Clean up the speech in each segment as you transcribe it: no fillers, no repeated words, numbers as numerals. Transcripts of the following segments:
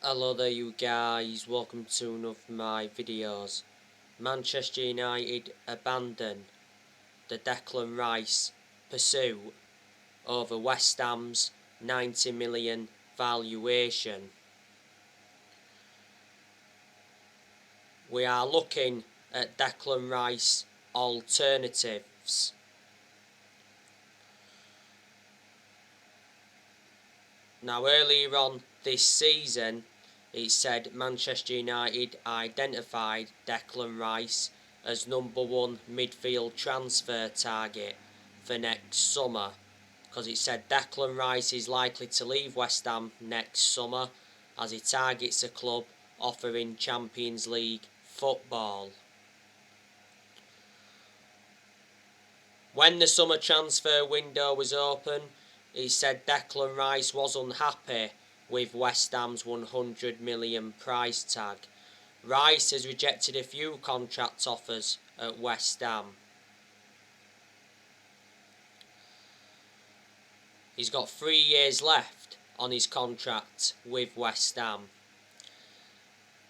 Hello there you guys, welcome to another of my videos. Manchester United abandon the Declan Rice pursuit over West Ham's 90 million valuation. We are looking at Declan Rice alternatives. Now earlier on this season, it said Manchester United identified Declan Rice as #1 midfield transfer target for next summer, because it said Declan Rice is likely to leave West Ham next summer as he targets a club offering Champions League football. When the summer transfer window was open, it said Declan Rice was unhappy with West Ham's 100 million price tag. Rice has rejected a few contract offers at West Ham. He's got 3 years left on his contract with West Ham.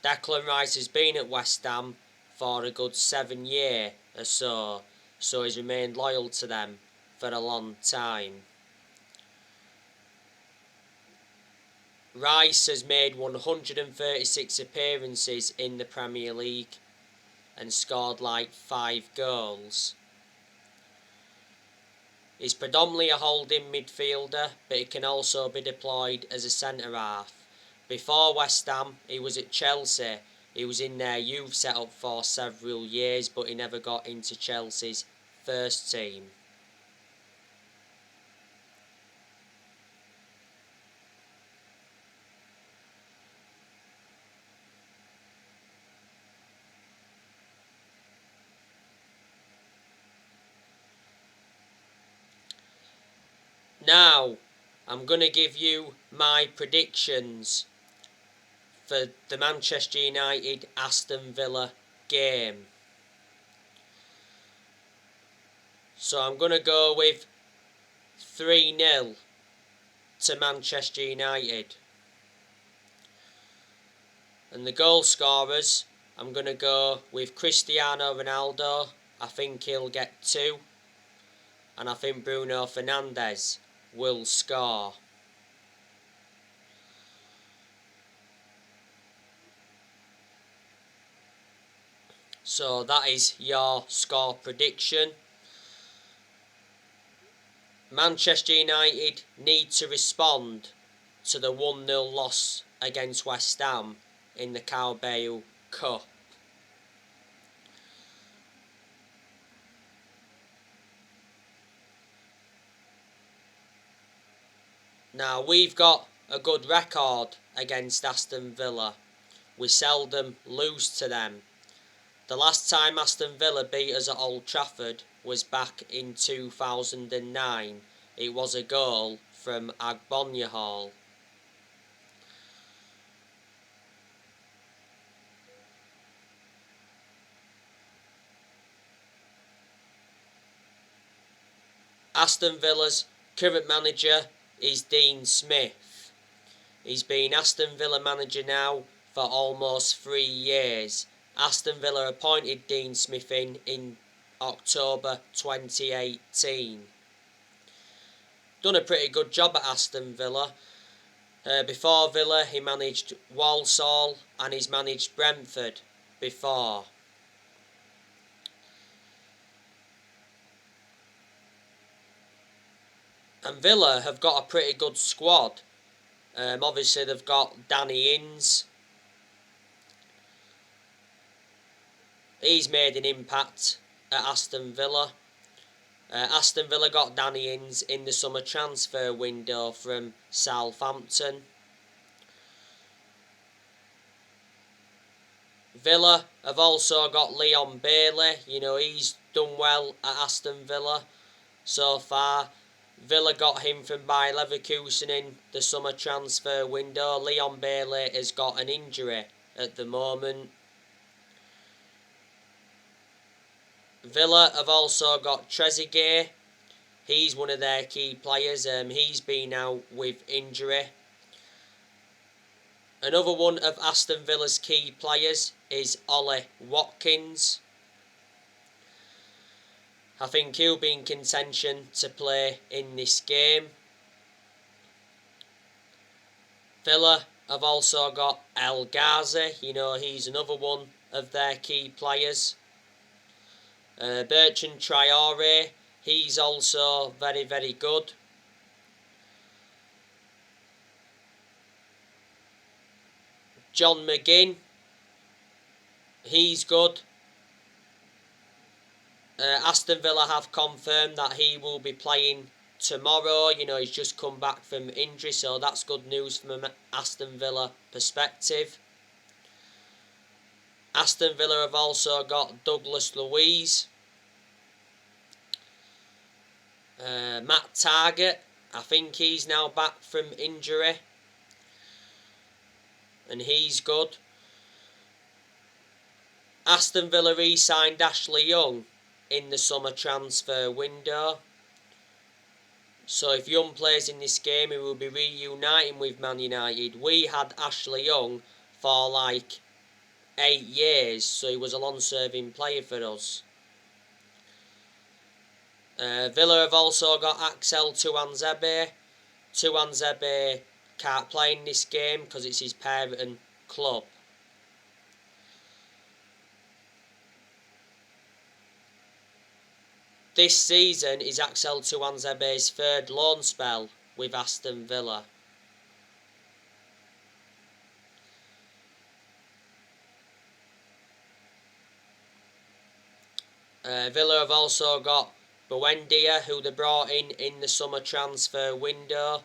Declan Rice has been at West Ham for a good 7 years or so he's remained loyal to them for a long time. Rice has made 136 appearances in the Premier League and scored like 5 goals. He's predominantly a holding midfielder, but he can also be deployed as a centre-half. Before West Ham, he was at Chelsea. He was in their youth setup for several years, but he never got into Chelsea's first team. Now, I'm going to give you my predictions for the Manchester United Aston Villa game. So I'm going to go with 3-0 to Manchester United. And the goal scorers, I'm going to go with Cristiano Ronaldo. I think he'll get 2. And I think Bruno Fernandes will score. So that is your score prediction. Manchester United need to respond to the 1-0 loss against West Ham in the Carabao Cup. Now, we've got a good record against Aston Villa. We seldom lose to them. The last time Aston Villa beat us at Old Trafford was back in 2009. It was a goal from Agbonyahal. Aston Villa's current manager is Dean Smith. He's been Aston Villa manager now for almost 3 years. Aston Villa appointed Dean Smith in October 2018. Done a pretty good job at Aston Villa. Before Villa, he managed Walsall and he's managed Brentford before. And Villa have got a pretty good squad. Obviously, they've got Danny Ings. He's made an impact at Aston Villa. Aston Villa got Danny Ings in the summer transfer window from Southampton. Villa have also got Leon Bailey. He's done well at Aston Villa so far. Villa got him from Bayer Leverkusen in the summer transfer window. Leon Bailey has got an injury at the moment. Villa have also got Trezeguet. He's one of their key players. He's been out with injury. Another one of Aston Villa's key players is Ollie Watkins. I think he'll be in contention to play in this game. Villa have also got El Ghazi, he's another one of their key players. Bertrand Traore, he's also very, very good. John McGinn, he's good. Aston Villa have confirmed that he will be playing tomorrow. He's just come back from injury, so that's good news from an Aston Villa perspective. Aston Villa have also got Douglas Luiz. Matt Targett, I think he's now back from injury, and he's good. Aston Villa re-signed Ashley Young in the summer transfer window. So if Young plays in this game, he will be reuniting with Man United. We had Ashley Young for like 8 years, so he was a long-serving player for us. Villa have also got Axel Tuanzebe. Tuanzebe can't play in this game because it's his parent club. This season is Axel Tuanzebe's third loan spell with Aston Villa. Villa have also got Buendia, who they brought in the summer transfer window.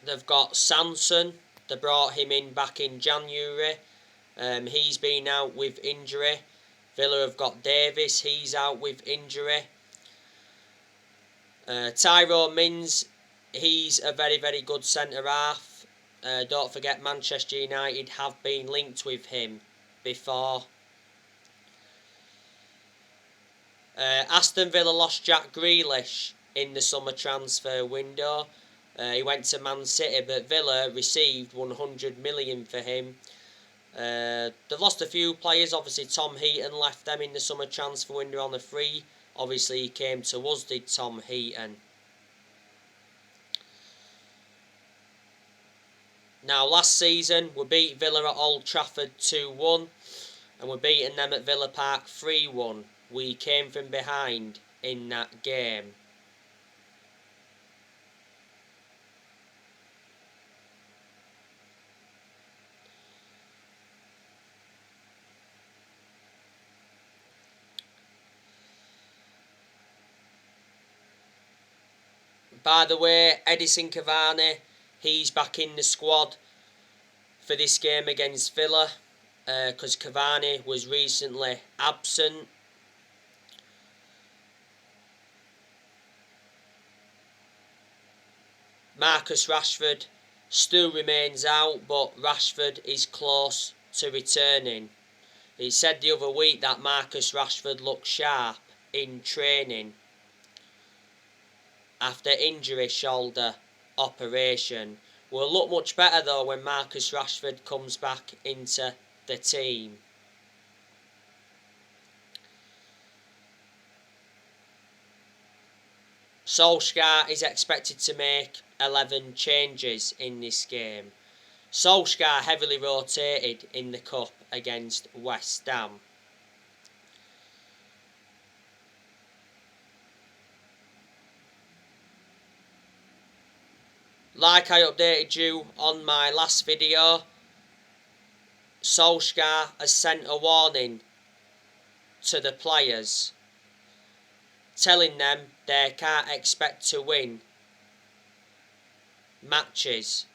They've got Sanson, they brought him in back in January. He's been out with injury. Villa have got Davis, he's out with injury. Tyrone Mings, he's a very, very good centre-half. Don't forget Manchester United have been linked with him before. Aston Villa lost Jack Grealish in the summer transfer window. He went to Man City, but Villa received 100 million for him. They've lost a few players. Obviously, Tom Heaton left them in the summer transfer window on the free. Obviously, he came to us, did Tom Heaton. Now, last season, we beat Villa at Old Trafford 2-1. And we're beating them at Villa Park 3-1. We came from behind in that game. By the way, Edison Cavani, he's back in the squad for this game against Villa, because Cavani was recently absent. Marcus Rashford still remains out, but Rashford is close to returning. He said the other week that Marcus Rashford looked sharp in training after injury shoulder operation. Will look much better though when Marcus Rashford comes back into the team. Solskjaer is expected to make 11 changes in this game. Solskjaer heavily rotated in the cup against West Ham. Like I updated you on my last video, Solskjaer has sent a warning to the players, telling them they can't expect to win matches.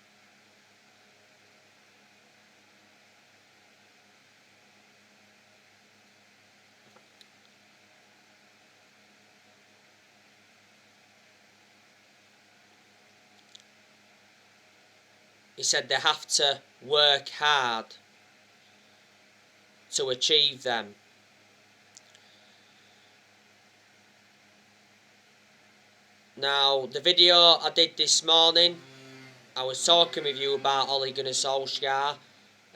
He said they have to work hard to achieve them. Now, the video I did this morning, I was talking with you about Ole Gunnar Solskjaer.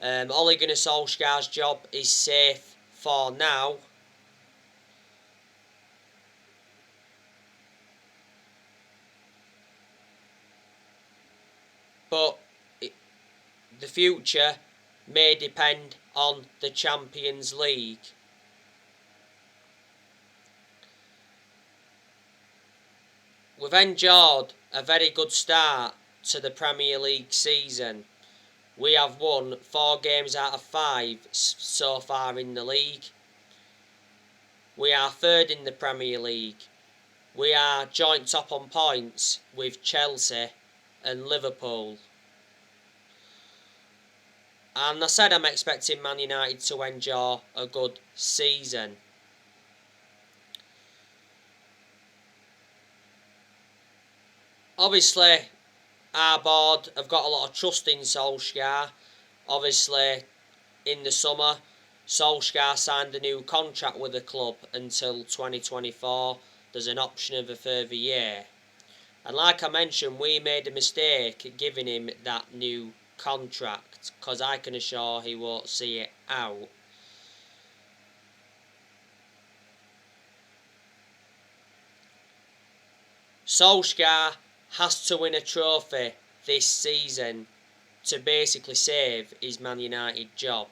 Ole Gunnar Solskjaer's job is safe for now. But the future may depend on the Champions League. We've enjoyed a very good start to the Premier League season. We have won 4 games out of 5 so far in the league. We are third in the Premier League. We are joint top on points with Chelsea and Liverpool. And I said I'm expecting Man United to enjoy a good season. Obviously, our board have got a lot of trust in Solskjaer. Obviously, in the summer, Solskjaer signed a new contract with the club until 2024. There's an option of a further year. And like I mentioned, we made a mistake giving him that new contract, because I can assure he won't see it out. Solskjaer has to win a trophy this season to basically save his Man United job.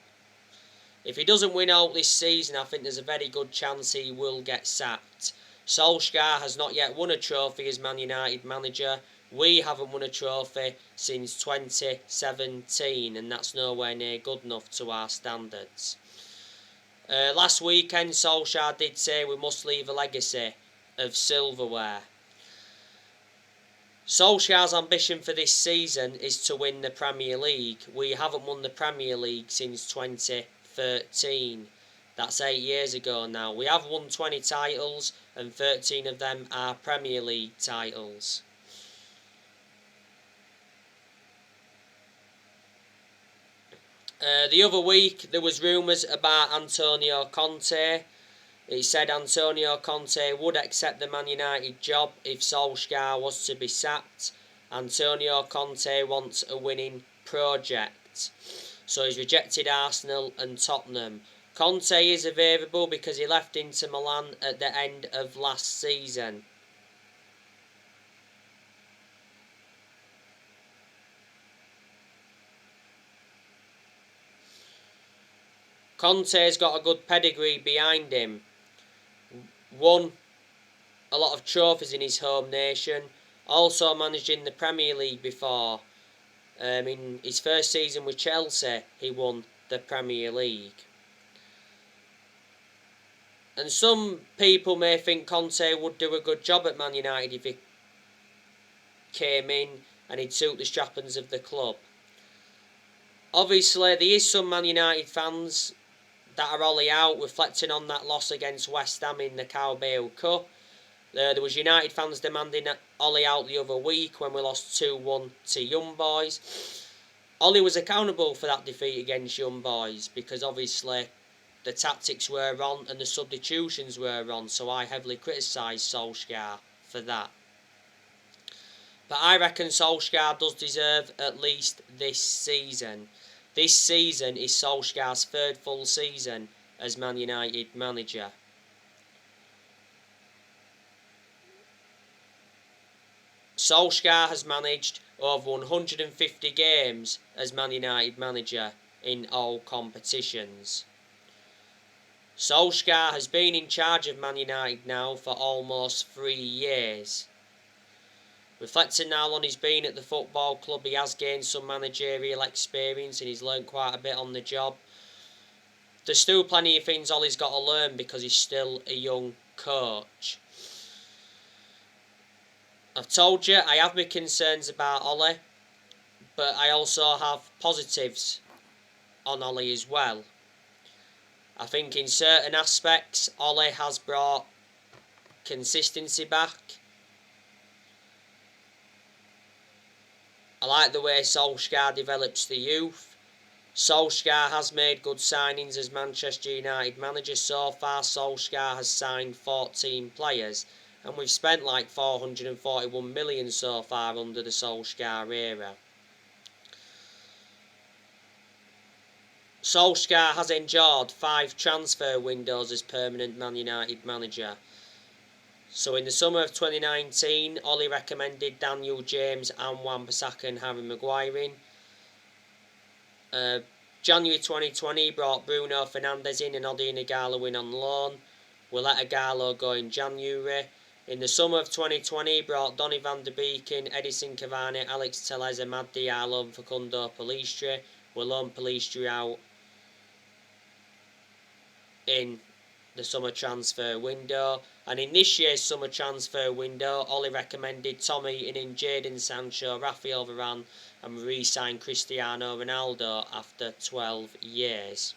If he doesn't win out this season, I think there's a very good chance he will get sacked. Solskjaer has not yet won a trophy as Man United manager. We haven't won a trophy since 2017, and that's nowhere near good enough to our standards. Last weekend, Solskjaer did say we must leave a legacy of silverware. Solskjaer's ambition for this season is to win the Premier League. We haven't won the Premier League since 2013. That's 8 years ago now. We have won 20 titles and 13 of them are Premier League titles. The other week there was rumours about Antonio Conte. It said Antonio Conte would accept the Man United job if Solskjaer was to be sacked. Antonio Conte wants a winning project, so he's rejected Arsenal and Tottenham. Conte is available because he left Inter Milan at the end of last season. Conte's got a good pedigree behind him. Won a lot of trophies in his home nation. Also managed in the Premier League before. In his first season with Chelsea, he won the Premier League. And some people may think Conte would do a good job at Man United if he came in and he'd suit the strappings of the club. Obviously, there is some Man United fans that are Ollie out, reflecting on that loss against West Ham in the Carabao Cup. There was United fans demanding Ollie out the other week when we lost 2-1 to Young Boys. Ollie was accountable for that defeat against Young Boys because obviously the tactics were on and the substitutions were on, so I heavily criticised Solskjaer for that. But I reckon Solskjaer does deserve at least this season. This season is Solskjaer's 3rd full season as Man United manager. Solskjaer has managed over 150 games as Man United manager in all competitions. Solskjaer has been in charge of Man United now for almost 3 years. Reflecting now on he's been at the football club, he has gained some managerial experience and he's learned quite a bit on the job. There's still plenty of things Ollie's got to learn because he's still a young coach. I've told you I have my concerns about Ollie, but I also have positives on Ollie as well. I think in certain aspects Ollie has brought consistency back. I like the way Solskjaer develops the youth. Solskjaer has made good signings as Manchester United manager. So far, Solskjaer has signed 14 players. and we've spent like 441 million so far under the Solskjaer era. Solskjaer has endured 5 transfer windows as permanent Man United manager. So in the summer of 2019, Ollie recommended Daniel James and Wan-Bissaka and Harry Maguire in. January 2020 brought Bruno Fernandes in and Odion Ighalo in on loan. We let Ighalo go in January. In the summer of 2020 brought Donny van de Beek in, Edison Cavani, Alex Telles, Amad Diallo and Facundo Pellistri. We loaned Pellistri out in the summer transfer window, and in this year's summer transfer window, Ollie recommended Tom Heaton in, Jadon Sancho, Rafael Varane, and re-signed Cristiano Ronaldo after 12 years.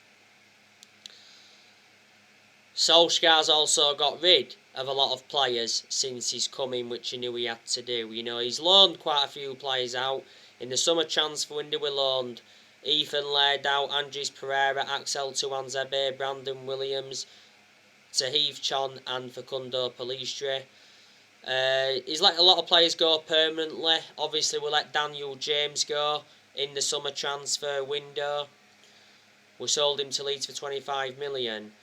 Solskjaer's also got rid of a lot of players since he's come in, which he knew he had to do. You know, he's loaned quite a few players out. In the summer transfer window, we loaned Ethan Laird, Andres Pereira, Axel Tuanzebe, Brandon Williams, Tahith Chon and Facundo Pellistri. He's let a lot of players go permanently. Obviously, we let Daniel James go in the summer transfer window. We sold him to Leeds for 25 million.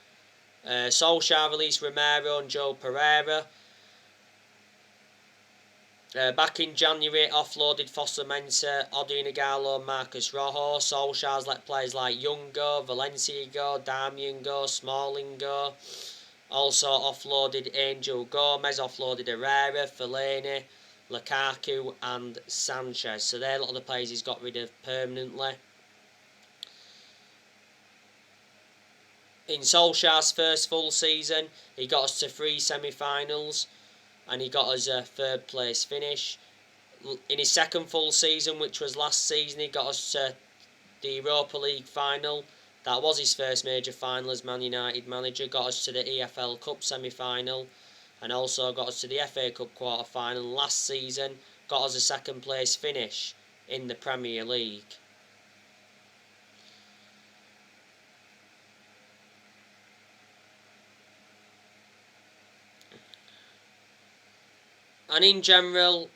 Solskjaer released Romero and Joe Pereira. Back in January, offloaded Foster Mensah, Odion Ighalo and Marcus Rojo. Solskjaer's let players like Young go, Valencia go, Darmian go, Smalling go. Also offloaded Angel Gomez, offloaded Herrera, Fellaini, Lukaku and Sanchez. So they're a lot of the players he's got rid of permanently. In Solskjaer's first full season, he got us to 3 semi-finals and he got us a 3rd place finish. In his second full season, which was last season, he got us to the Europa League final. That was his first major final as Man United manager. Got us to the EFL Cup semi-final and also got us to the FA Cup quarter-final. Last season, got us a 2nd place finish in the Premier League. And in general,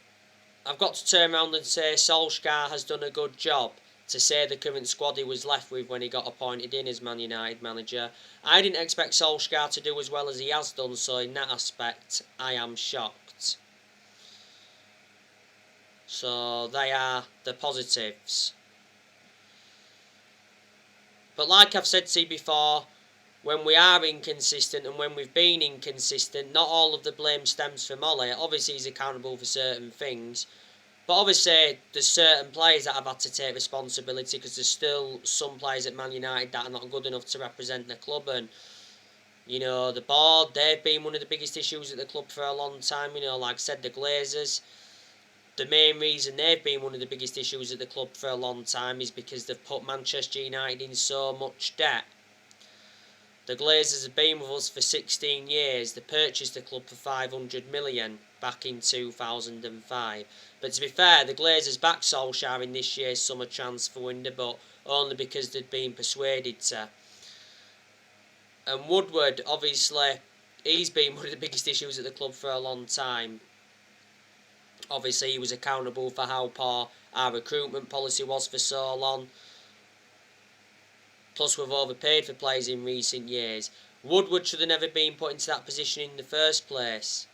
I've got to turn around and say Solskjaer has done a good job to say the current squad he was left with when he got appointed in as Man United manager. I didn't expect Solskjaer to do as well as he has done, so in that aspect, I am shocked. So they are the positives. But like I've said to you before, when we are inconsistent and when we've been inconsistent, not all of the blame stems from Ollie. Obviously, he's accountable for certain things. But obviously, there's certain players that have had to take responsibility because there's still some players at Man United that are not good enough to represent the club. And, you know, the board, they've been one of the biggest issues at the club for a long time. You know, like I said, the Glazers, the main reason they've been one of the biggest issues at the club for a long time is because they've put Manchester United in so much debt. The Glazers have been with us for 16 years. They purchased the club for 500 million back in 2005. But to be fair, the Glazers backed Solskjaer in this year's summer transfer window, but only because they'd been persuaded to. And Woodward, obviously, he's been one of the biggest issues at the club for a long time. Obviously, he was accountable for how poor our recruitment policy was for so long. Plus, we've overpaid for players in recent years. Woodward should have never been put into that position in the first place,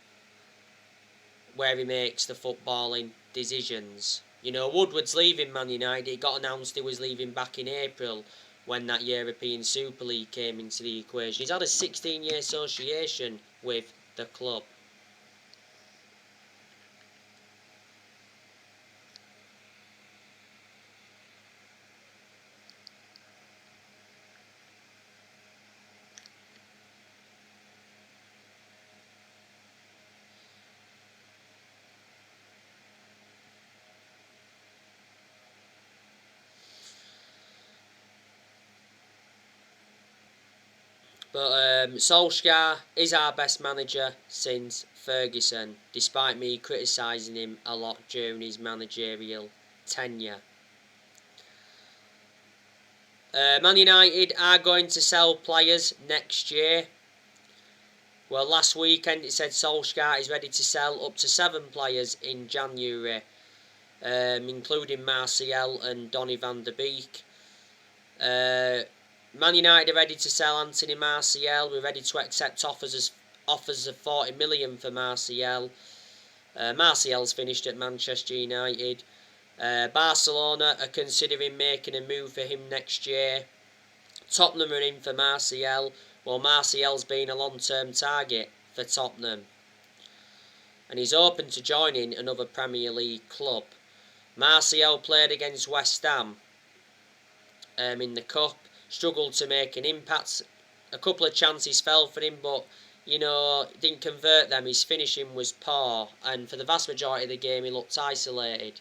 where he makes the footballing decisions. You know, Woodward's leaving Man United. It got announced he was leaving back in April when that European Super League came into the equation. He's had a 16-year association with the club. But Solskjaer is our best manager since Ferguson, despite me criticising him a lot during his managerial tenure. Man United are going to sell players next year. Well, last weekend it said Solskjaer is ready to sell up to 7 players in January, including Martial and Donny van der Beek. Man United are ready to sell Anthony Martial. We're ready to accept offers of 40 million for Martial. Martial's finished at Manchester United. Barcelona are considering making a move for him next year. Tottenham are in for Martial, while Martial's been a long-term target for Tottenham. And he's open to joining another Premier League club. Martial played against West Ham in the Cup, struggled to make an impact. A couple of chances fell for him, but didn't convert them. His finishing was poor, and for the vast majority of the game he looked isolated.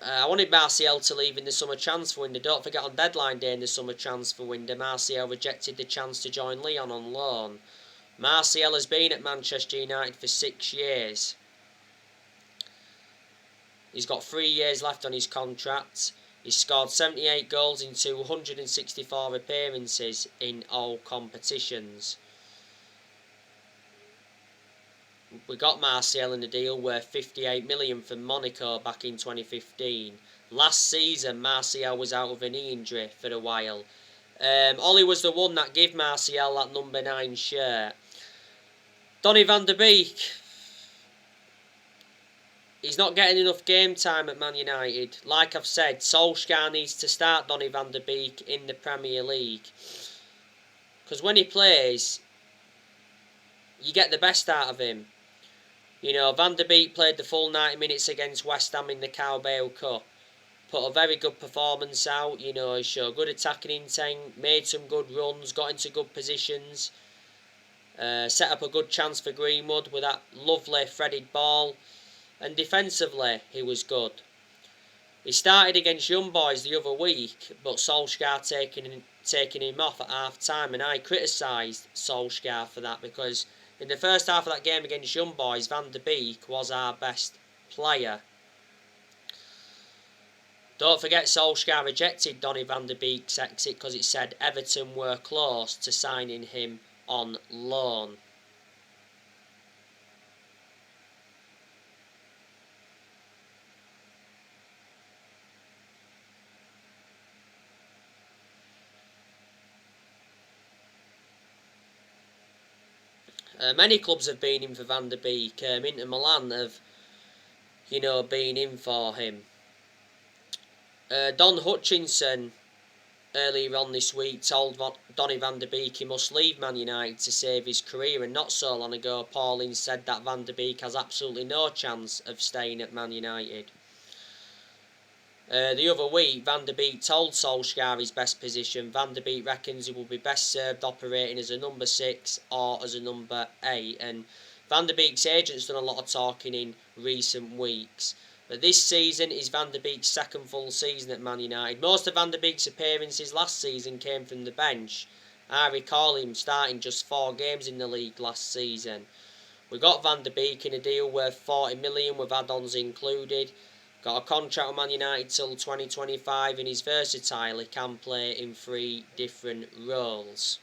I wanted Martial to leave in the summer transfer window. Don't forget, on deadline day in the summer transfer window, Martial rejected the chance to join Lyon on loan. Martial has been at Manchester United for 6 years. He's got 3 years left on his contract. He's scored 78 goals in 264 appearances in all competitions. We got Martial in a deal worth 58 million from Monaco back in 2015. Last season, Martial was out of a knee injury for a while. Ollie was the one that gave Martial that number 9 shirt. Donny van der Beek. He's not getting enough game time at Man United. Like I've said, Solskjaer needs to start Donny van der Beek in the Premier League. Because when he plays, you get the best out of him. Van der Beek played the full 90 minutes against West Ham in the Carabao Cup. Put a very good performance out. He showed good attacking intent, made some good runs, got into good positions. Set up a good chance for Greenwood with that lovely threaded ball. And defensively, he was good. He started against Young Boys the other week, but Solskjaer taking him off at half-time, and I criticised Solskjaer for that, because in the first half of that game against Young Boys, Van der Beek was our best player. Don't forget, Solskjaer rejected Donny van der Beek's exit because it said Everton were close to signing him on loan. Many clubs have been in for Van der Beek. Inter Milan have, been in for him. Don Hutchinson, earlier on this week, told Donny van der Beek he must leave Man United to save his career, and not so long ago, Pauline said that Van der Beek has absolutely no chance of staying at Man United. The other week, Van der Beek told Solskjaer his best position. Van der Beek reckons he will be best served operating as a number 6 or as a number 8. And Van der Beek's agent's done a lot of talking in recent weeks. But this season is Van der Beek's second full season at Man United. Most of Van der Beek's appearances last season came from the bench. I recall him starting just 4 games in the league last season. We got Van der Beek in a deal worth 40 million with add-ons included. Got a contract with Man United till 2025, and he's versatile. He can play in 3 different roles.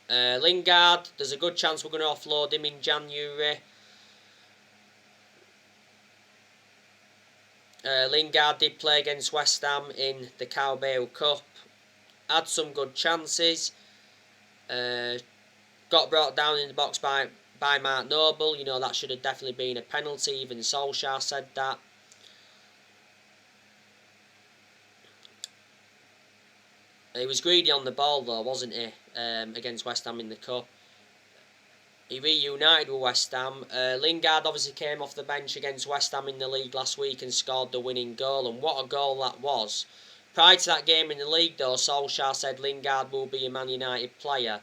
Lingard, there's a good chance we're going to offload him in January. Lingard did play against West Ham in the Carabao Cup. Had some good chances. Got brought down in the box by Mark Noble. That should have definitely been a penalty. Even Solskjaer said that. He was greedy on the ball though, wasn't he? Against West Ham in the Cup. He reunited with West Ham. Lingard obviously came off the bench against West Ham in the league last week and scored the winning goal. And what a goal that was. Prior to that game in the league though, Solskjaer said Lingard will be a Man United player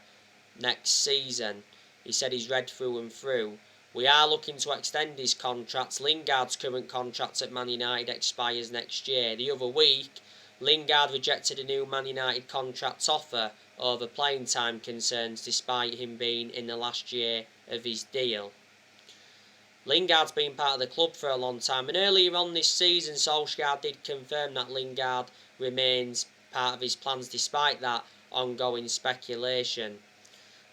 next season. He said he's read through and through. We are looking to extend his contract. Lingard's current contract at Man United expires next year. The other week, Lingard rejected a new Man United contract offer over playing time concerns, despite him being in the last year of his deal. Lingard's been part of the club for a long time, and earlier on this season, Solskjaer did confirm that Lingard remains part of his plans. Despite that, ongoing speculation.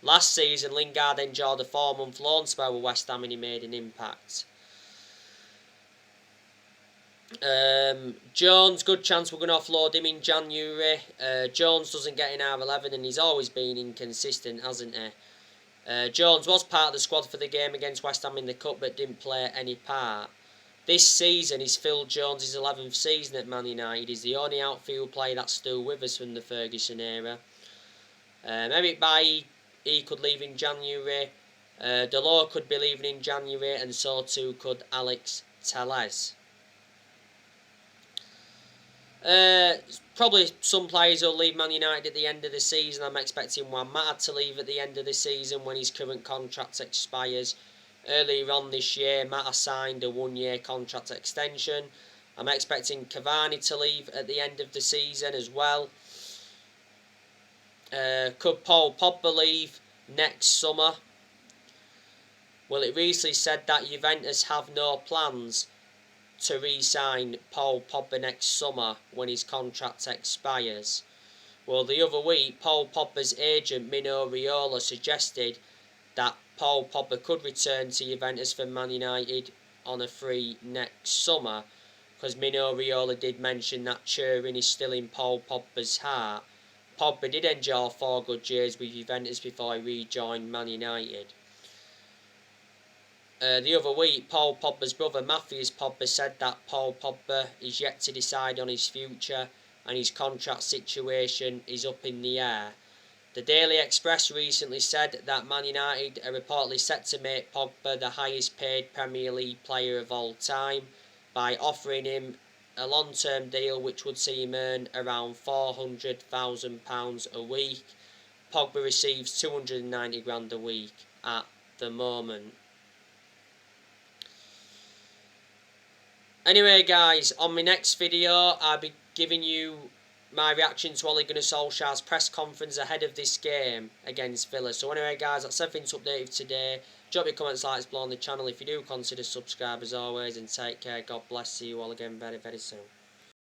Last season, Lingard enjoyed a 4-month loan spell with West Ham and he made an impact. Jones, good chance we're going to offload him in January. Jones doesn't get in our 11 and he's always been inconsistent, hasn't he? Jones was part of the squad for the game against West Ham in the Cup but didn't play any part. This season is Phil Jones' 11th season at Man United. He's the only outfield player that's still with us from the Ferguson era. Maybe he could leave in January. Delors could be leaving in January and so too could Alex Telles. Probably some players will leave Man United at the end of the season. I'm expecting Juan Mata to leave at the end of the season when his current contract expires. Earlier on this year, Mata signed a 1-year contract extension. I'm expecting Cavani to leave at the end of the season as well. Could Paul Pogba leave next summer? Well, it recently said that Juventus have no plans to re-sign Paul Pogba next summer when his contract expires. Well, the other week, Paul Pogba's agent Mino Raiola suggested that Paul Pogba could return to Juventus from Man United on a free next summer, because Mino Raiola did mention that Turin is still in Paul Pogba's heart. Pogba did enjoy 4 good years with Juventus before he rejoined Man United. The other week, Paul Pogba's brother Matthews Pogba said that Paul Pogba is yet to decide on his future and his contract situation is up in the air. The Daily Express recently said that Man United are reportedly set to make Pogba the highest paid Premier League player of all time by offering him a long-term deal which would see him earn around £400,000 a week. Pogba receives $290,000 a week at the moment. Anyway guys, on my next video I'll be giving you my reaction to Ole Gunnar Solskjaer's press conference ahead of this game against Villa. So anyway guys, that's everything to update you today. Drop your comments, likes below on the channel if you do consider subscribe as always, and take care. God bless you all again very, very soon.